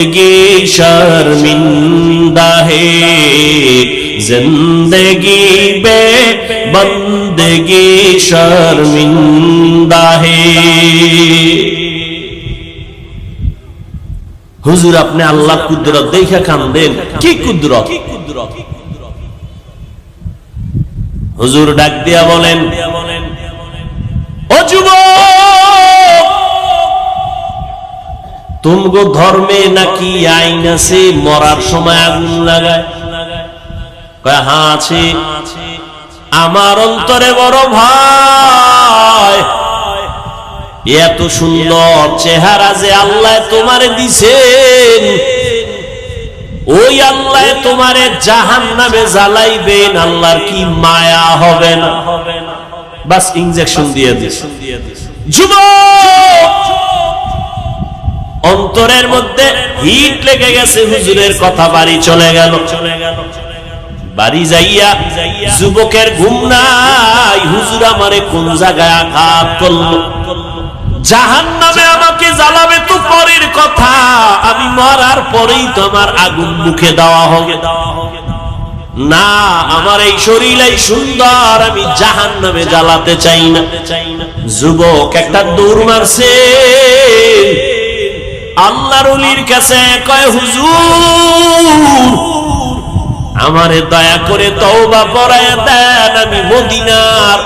जिंदगी शर्मिंदा है, जिंदगी बे बंदगी शर्मिंदा है। हुजूर अपने अल्लाह कुदरत देखा कांदेन, की कुदरत। हुजूर डाक दिया बोलेन, ও যুবক, तुमको धर्मे नाকি আইন আছে মরার সময় আগুন লাগায়? কয় হ্যাঁ আছে। আমার অন্তরে বড় ভয়, এত সুন্দর চেহারা যে আল্লাহ তোমারে দিছেন, ওই আল্লাহ তোমারে জাহান্নামে জ্বালাইবেন, আল্লাহর কি মায়া হবে না? বাস ইনজেকশন দিয়ে দিছে। যুবক অন্তরের মধ্যে হিট লেগে গেছে, হুজুরের কথা বাড়ি চলে গেল। বাড়ি যাইয়া যুবকের ঘুম নাই, হুজুর আমারে কোন জায়গায় আঘাত করলো, জাহান্নামে আমাকে জ্বালাবে তো পরের কথা, আমি মরার পরেই তো আমার আগুন মুখে দেওয়া হবে না, আমার এই শরীরই সুন্দর, আমি জাহান্নামে জ্বালাতে চাই না। যুবক একটা দৌড় মারছে আল্লাহর ওলির কাছে, কয় হুজুর আমারে দয়া করে তওবা পড়ায়া দেন, আমি মদিনার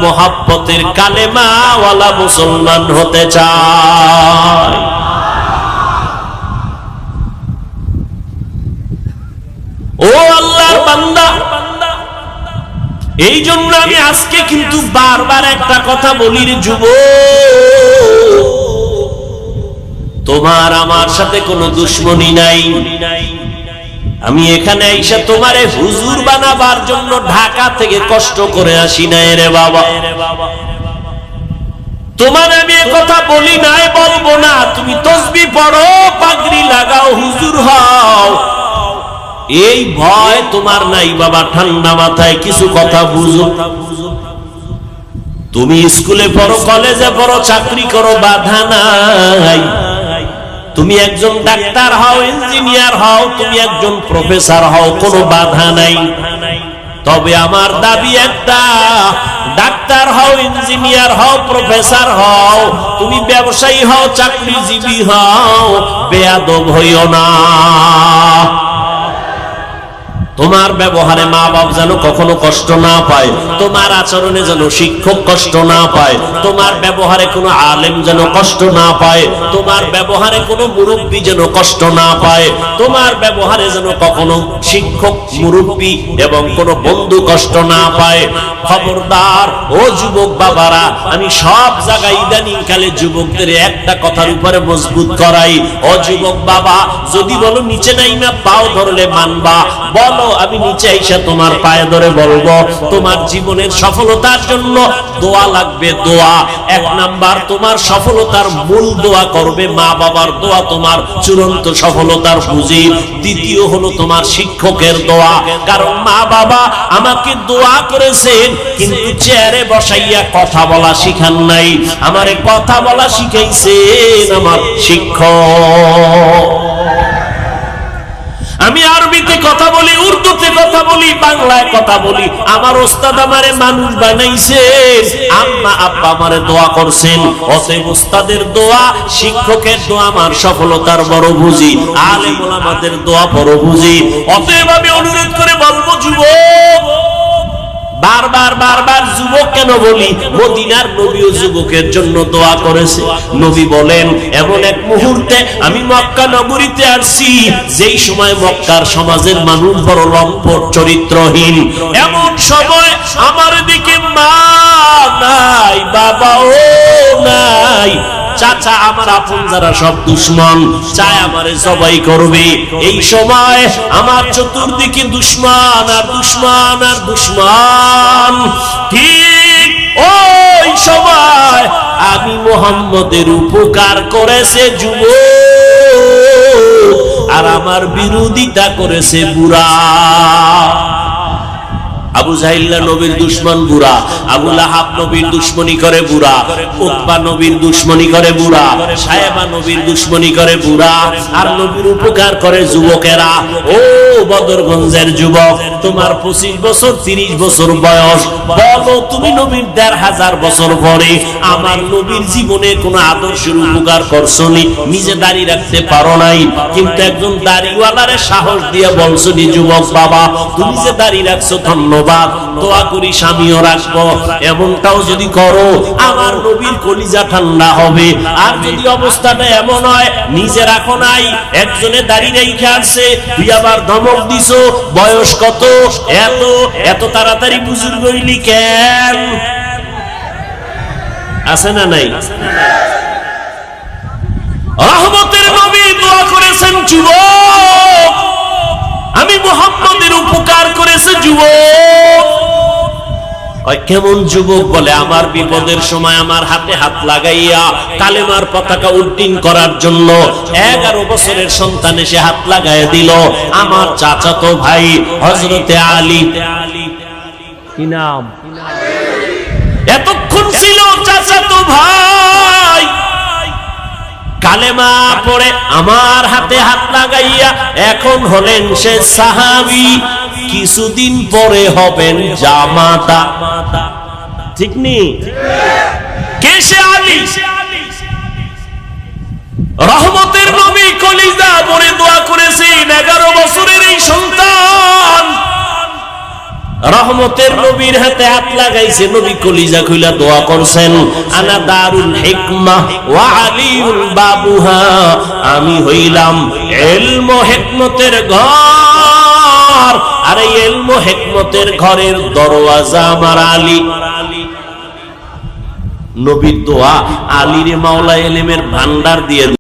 মোহাব্বতের কালেমাওয়ালা মুসলমান হতে চাই। ও আল্লাহর বান্দা, এই জন্য আমি আজকে কিন্তু বারবার একটা কথা বলি রে যুবক, তোমার আমার সাথে কোনো দুশ্মনী নাই। আমি এখানে আইসা তোমারে হুজুর বানাবার জন্য ঢাকা থেকে কষ্ট করে আসি নাই রে বাবা। তোমার আমি কথা বলি নাই, বলবো না তুমি তসবিহ পড়ো, পাগড়ি লাগাও, হুজুর হও, এই ভয় তোমার নাই বাবা। ঠান্ডা মাথায় কিছু কথা বুঝো। তুমি স্কুলে পড়ো, কলেজে পড়ো, চাকরি করো, বাধা নাই। তুমি একজন ডাক্তার হও, ইঞ্জিনিয়ার হও, তুমি একজন প্রফেসর হও, কোনো বাধা নাই। তবে আমার দাবি একটা, ডাক্তার হও, ইঞ্জিনিয়ার হও, প্রফেসর হও, তুমি ব্যবসায়ী হও, চাকরিজীবী হও, বেয়াদব হইও না। তোমার ব্যবহারে মা বাপ যেন কখনো কষ্ট না পায়, তোমার আচরণে যেন শিক্ষক কষ্ট না পায়, তোমার ব্যবহারে কোনো আলেম যেন কষ্ট না পায়, তোমার ব্যবহারে কোনো মুরব্বী যেন কষ্ট না পায়, তোমার ব্যবহারে যেন কখনো শিক্ষক, মুরব্বী এবং কোনো বন্ধু কষ্ট না পায়। খবরদার ও যুবক বাবারা, আমি সব জায়গায় ইদানিং কালে যুবকদের একটা কথার উপরে মজবুত করাই, ও যুবক বাবা, যদি বলো নিচে নাইমা পাও ধরলে মানবা, বলো আমি নিচে আইসা তোমার পায়ে ধরে বলবো। তোমার জীবনের সফলতার জন্য দোয়া লাগবে, দোয়া। এক নাম্বার, তোমার সফলতার মূল দোয়া করবে মা বাবার দোয়া, তোমার চূড়ান্ত সফলতার পুঁজি। দ্বিতীয় হলো তোমার শিক্ষকের দোয়া, কারণ মা বাবা আমাকে দোয়া করেছেন কিন্তু চেয়ারে বসাইয়া কথা বলা শিখান নাই, আমারে কথা বলা শিখাইছেন আমার শিক্ষক। আমি আরবিতে কথা বলি, উর্দুতে কথা বলি, বাংলায় কথা বলি, আমার ওস্তাদ আমারে মানুষ বানাইছেন, আম্মা আব্বা আমারে দোয়া করছেন। অতএব ওস্তাদের দোয়া, শিক্ষকের দোয়া আমার সফলতার বড় বুঝি, আলেম ওলামাদের দোয়া বড় বুঝি। অতএব আমি অনুরোধ করে বলবো যুবক, বারবার বারবার যুবক কেন বলি, মদিনার নবীও যুবকের জন্য দোয়া করেছে। নবী বলেন, এমন এক মুহূর্তে আমি মক্কা নগরীতে আসছি, যেই সময় মক্কার সমাজের মানুষ বড় লম্পট, চরিত্রহীন, এমন সময় আমার দিকে মা নাই, বাবাও নাই, চাচা আমার আপন যারা সব দুশ্মন, চায় আমারে জবাই করবে। এই সময় আমার চতুর্দিকে দুশ্মন আর দুশ্মন আর দুশ্মন। ঠিক ওই সময় আমি মুহাম্মদের উপকার করেছে যুবক, আর আমার বিরোধিতা করেছে বুড়া। আবু জাহিল নবীর দুশমন বুড়া, আবু লাহাব নবীর দুশমনি করে বুড়া, উতবা নবীর দুশমনি করে বুড়া, সায়েবা নবীর দুশমনি করে বুড়া, আর নবীর উপকার করে যুবকেরা। ও বদরগঞ্জের যুবক, তোমার 25 বছর 30 বছর বয়স, বলো তুমি নবীর 1500 বছর পরে আমার নবীর জীবনে কোন আদর্শের উপকার করছনি? নিজে দাড়ি রাখতে পারো নাই, কিন্তু একজন দাড়িওয়ালারে সাহস দিয়ে বলছো নি যুবক বাবা তুমি যে দাড়ি রাখছো ধন্যবাদ, দোয়া করি স্বামীও রাখবো। এমনটাও যদি করো আমার নবীর কলিজা ঠান্ডা হবে। আর যদি অবস্থাটা এমন হয় নিজে রাখো নাই, একজনে দাড়ি রেখে আসছে, তুই আবার ধমক দিছো, বয়স কত, এত এত তাড়াতাড়ি বুজুর্গ হইলি কেন? আছে না নাই? রহমতের নবী দোয়া করেছেন যুবক, আমি মুহাম্মদের উপকার করেছে যুবক। কেমন যুবক? বলে আমার বিপদের সময় আমার হাতে হাত লাগাইয়া কালেমার পতাকা উড্ডীন করার জন্য 11 বছরের সন্তান এসে হাত লাগাইয়া দিল আমার চাচাতো ভাই হযরতে আলী। কি নাম? এতক্ষণ ছিল চাচাতো ভাই, কালেমা পড়ে আমার হাতে হাত লাগাইয়া এখন হলেন সে সাহাবী, কিছুদিন পরে হবেন জামাতা। ঠিক নেই? কে সে? আলী। রহমতের নবী কলিজা ভরে দোয়া করেছেন 11 বছরের এই সন্তান রহমতের নবীর হাতে হাত লাগাইছে, নবী কলিজা খুইলা দোয়া করছেন, আনা দারুল হিকমাহ ওয়া আলিউল বাবুহা, আমি হইলাম ইলম ও হিকমতের ঘর, আর এই ইলম ও হিকমতের ঘরের দরওয়াজা আমার আলী। নবীর দোয়া আলীর মাওলা ইলমের ভান্ডার দিয়ে